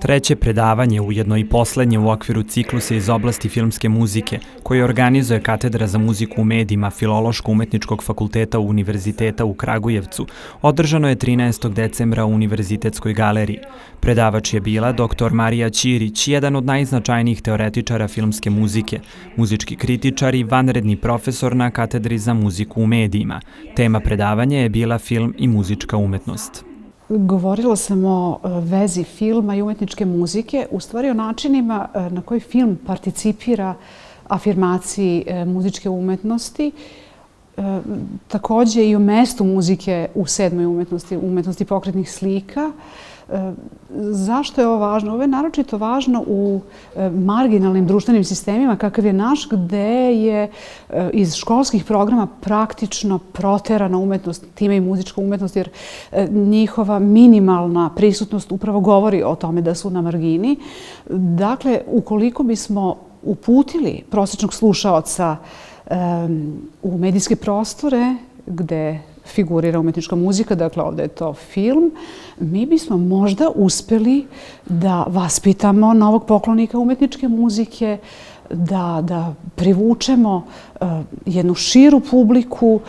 Treće predavanje, ujedno i poslednje u okviru ciklusa iz oblasti filmske muzike, koje organizuje Katedra za muziku u medijima Filološko-umetničkog fakulteta Univerziteta u Kragujevcu, održano je 13. decembra u Univerzitetskoj galeriji. Predavač je bila dr. Marija Ćirić, jedan od najznačajnijih teoretičara filmske muzike, muzički kritičar i vanredni profesor na Katedri za muziku u medijima. Tema predavanja je bila film i muzička umetnost. Govorila sam o vezi filma i umetničke muzike, u stvari o načinima na koji film participira afirmaciji muzičke umetnosti, takođe i o mestu muzike u sedmoj umetnosti, umetnosti pokretnih slika. Zašto je ovo važno? Ovo je naročito važno u marginalnim društvenim sistemima kakav je naš, gde je iz školskih programa praktično proterana umetnost, time i muzička umetnost, jer njihova minimalna prisutnost upravo govori o tome da su na margini. Dakle, ukoliko bismo uputili prosječnog slušaoca u medijske prostore gde figurira umetnička muzika, dakle ovde je to film, mi bismo možda uspeli da vaspitamo novog poklonika umetničke muzike, da privučemo jednu širu publiku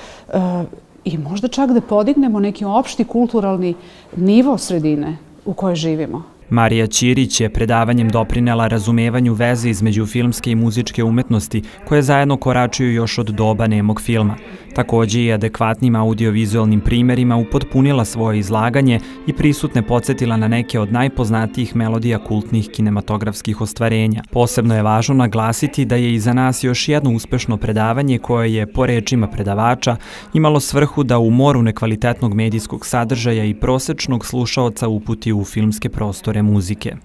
i možda čak da podignemo neki opšti kulturalni nivo sredine u kojoj živimo. Marija Ćirić je predavanjem doprinela razumevanju veze između filmske i muzičke umetnosti koje zajedno koračuju još od doba nemog filma. Takođe i adekvatnim audiovizualnim primerima upotpunila svoje izlaganje i prisutne podsjetila na neke od najpoznatijih melodija kultnih kinematografskih ostvarenja. Posebno je važno naglasiti da je iza nas još jedno uspešno predavanje koje je, po rečima predavača, imalo svrhu da u moru nekvalitetnog medijskog sadržaja i prosečnog slušaoca uputi u filmske prostore muzike.